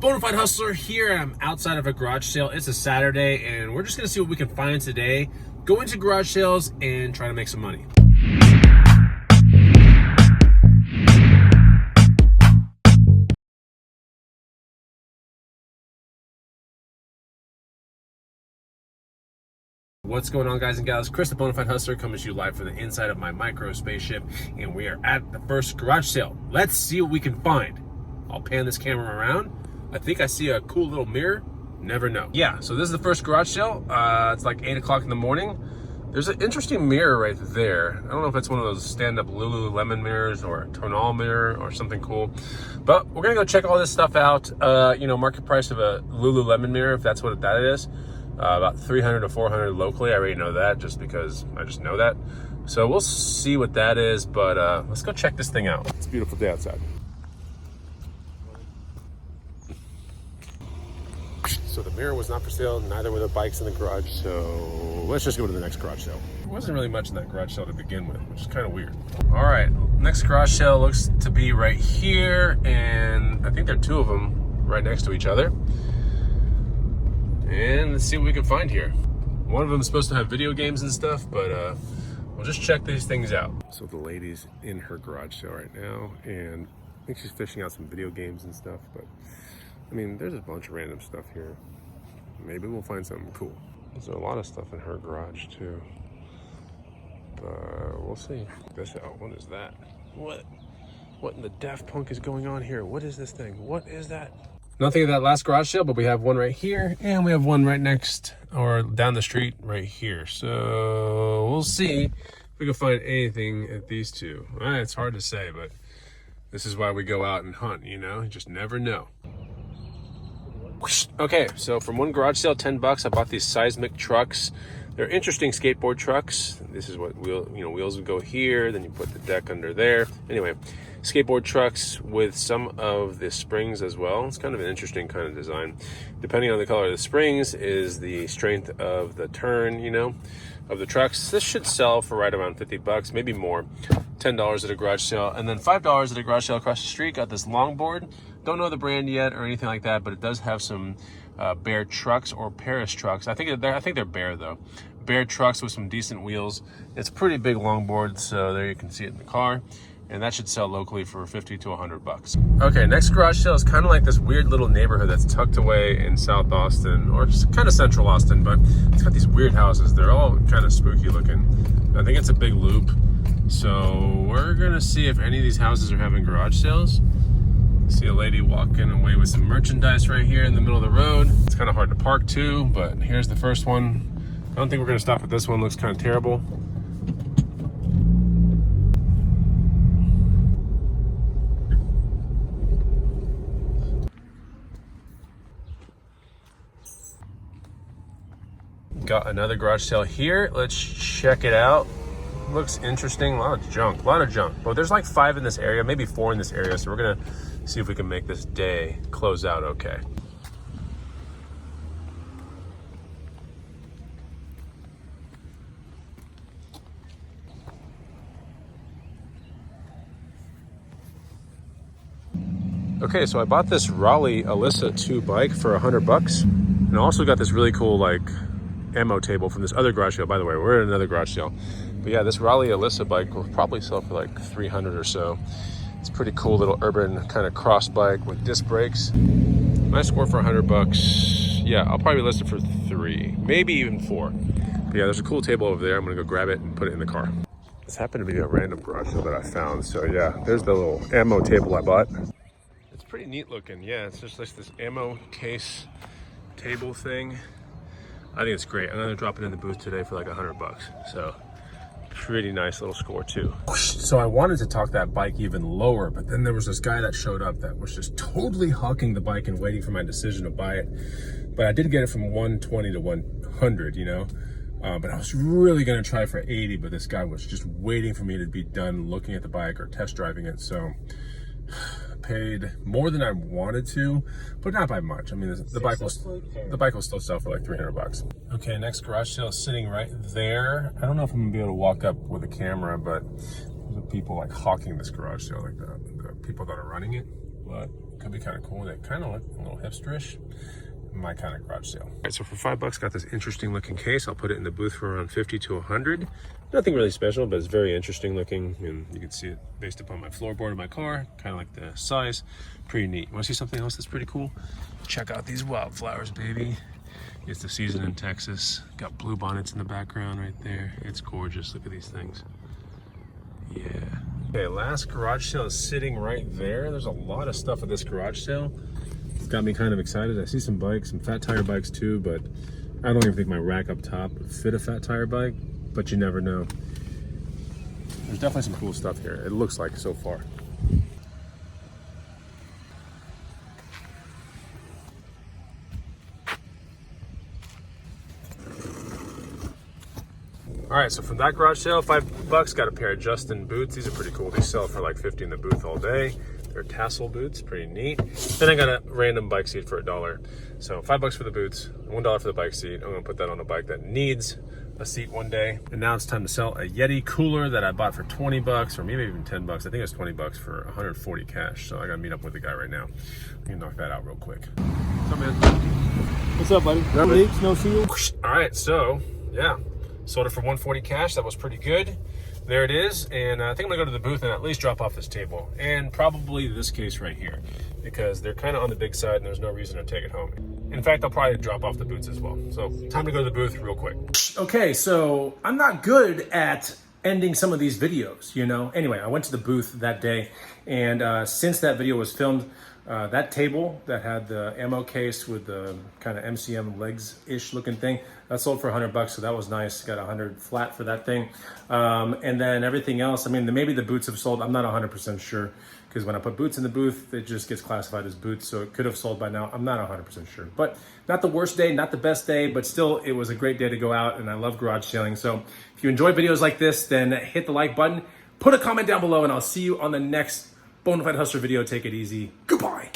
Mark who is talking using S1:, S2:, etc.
S1: Bonafide Hustler here. I'm outside of a garage sale. It's a Saturday, and we're just gonna see what we can find today. Go into garage sales and try to make some money. What's going on, guys and gals? Chris, the Bonafide Hustler, coming to you live from the inside of my micro spaceship, and we are at the first garage sale. Let's see what we can find. I'll pan this camera around. I think I see a cool little mirror. Never know. Yeah, so this is the first garage sale. It's like 8 o'clock in the morning. There's an interesting mirror right there. I don't know if it's one of those stand-up Lululemon mirrors or a tonal mirror or something cool. But we're gonna go check all this stuff out. You know, market price of a Lululemon mirror, if that's what that is. About 300 to 400 locally. I already know that just because I just know that. So we'll see what that is, but let's go check this thing out. It's a beautiful day outside. So the mirror was not for sale, neither were the bikes in the garage, so let's just go to the next garage sale. There wasn't really much in that garage sale to begin with, which is kind of weird. All right, next garage sale looks to be right here, and I think there are two of them right next to each other. And let's see what we can find here. One of them is supposed to have video games and stuff, but we'll just check these things out. So the lady's in her garage sale right now, and I think she's fishing out some video games and stuff, but I mean, there's a bunch of random stuff here. Maybe we'll find something cool. There's a lot of stuff in her garage too, but we'll see. This out. What is that? What in the Daft Punk is going on here? What is this thing? What is that? Nothing at that last garage sale, but we have one right here, and we have one right next or down the street right here. So we'll see if we can find anything at these two. It's hard to say, but this is why we go out and hunt, you know? You just never know. Okay, so from one garage sale, 10 bucks, I bought these seismic trucks. They're interesting skateboard trucks. This is what wheels would go here, then you put the deck under there. Anyway, skateboard trucks with some of the springs as well. It's kind of an interesting kind of design. Depending on the color of the springs is the strength of the turn, you know, of the trucks. This should sell for right around 50 bucks, maybe more. $10 at a garage sale, and then $5 at a garage sale across the street. Got this longboard. Don't know the brand yet or anything like that, but it does have some Bear trucks or Paris trucks. I think they're Bear though. Bear trucks with some decent wheels. It's a pretty big longboard, so there you can see it in the car. And that should sell locally for 50 to 100 bucks. Okay, next garage sale is kind of like this weird little neighborhood that's tucked away in South Austin, or just kind of central Austin, but it's got these weird houses. They're all kind of spooky looking. I think it's a big loop. So we're gonna see if any of these houses are having garage sales. See a lady walking away with some merchandise right here in the middle of the road. It's kind of hard to park too, but here's the first one. I don't think we're gonna stop at this one. Looks kind of terrible. Got another garage sale here. Let's check it out. Looks interesting. A lot of junk. But there's like 5 in this area, maybe 4 in this area. So we're gonna see if we can make this day close out okay. Okay, so I bought this Raleigh Alyssa 2 bike for 100 bucks. And I also got this really cool like ammo table from this other garage sale. By the way, we're at another garage sale. But yeah, this Raleigh Alyssa bike will probably sell for like 300 or so. It's a pretty cool little urban kind of cross bike with disc brakes. Nice score for 100 bucks. Yeah, I'll probably list it for 3, maybe even 4. But yeah, there's a cool table over there. I'm gonna go grab it and put it in the car. This happened to be a random garage sale that I found. So yeah, there's the little ammo table I bought. It's pretty neat looking. Yeah, it's just like this ammo case table thing. I think it's great. I'm gonna drop it in the booth today for like 100 bucks. So pretty nice little score too. So I wanted to talk that bike even lower, but then there was this guy that showed up that was just totally hawking the bike and waiting for my decision to buy it. But I did get it from 120 to 100, you know. But I was really gonna try for 80, but this guy was just waiting for me to be done looking at the bike or test driving it. So paid more than I wanted to, but not by much. I mean, the bike will still sell for like 300 bucks. Okay, next garage sale is sitting right there. I don't know if I'm gonna be able to walk up with a camera, but there's people like hawking this garage sale, like the people that are running it. But Could be kind of cool. They kind of look a little hipsterish. My kind of garage sale. All right, so for $5, got this interesting looking case. I'll put it in the booth for around 50 to 100. Nothing really special, but it's very interesting looking, and you can see it based upon my floorboard of my car. Kind of like the size. Pretty neat. Want to see something else that's pretty cool? Check out these wildflowers, baby. It's the season in Texas. Got blue bonnets in the background right there. It's gorgeous. Look at these things. Yeah. Okay, last garage sale is sitting right there. There's a lot of stuff at this garage sale. It's got me kind of excited. I see some bikes, some fat tire bikes too, but I don't even think my rack up top would fit a fat tire bike, but you never know. There's definitely some cool stuff here. It looks like so far. All right, so from that garage sale, $5, got a pair of Justin boots. These are pretty cool. These sell for like 50 in the booth all day. They're tassel boots, pretty neat. Then I got a random bike seat for $1. So $5 for the boots, $1 for the bike seat. I'm gonna put that on a bike that needs a seat one day. And now it's time to sell a Yeti cooler that I bought for $20, or maybe even $10. I think it's $20 for 140 cash. So I gotta meet up with the guy right now. I'm gonna knock that out real quick. What's up, man?
S2: What's up, buddy? No leaks, no seals?
S1: All right, so yeah. Sold it for 140 cash. That was pretty good. There it is. And I think I'm gonna go to the booth and at least drop off this table and probably this case right here because they're kind of on the big side and there's no reason to take it home. In fact, I'll probably drop off the boots as well. So time to go to the booth real quick.
S2: Okay, so I'm not good at ending some of these videos, you know? Anyway, I went to the booth that day and since that video was filmed, that table that had the ammo case with the kind of MCM legs-ish looking thing, that sold for $100, so that was nice. Got 100 flat for that thing. And then everything else, I mean, maybe the boots have sold. I'm not 100% sure because when I put boots in the booth, it just gets classified as boots, so it could have sold by now. I'm not 100% sure. But not the worst day, not the best day, but still, it was a great day to go out, and I love garage sailing. So if you enjoy videos like this, then hit the like button, put a comment down below, and I'll see you on the next Bonafide Hustler video. Take it easy. Goodbye.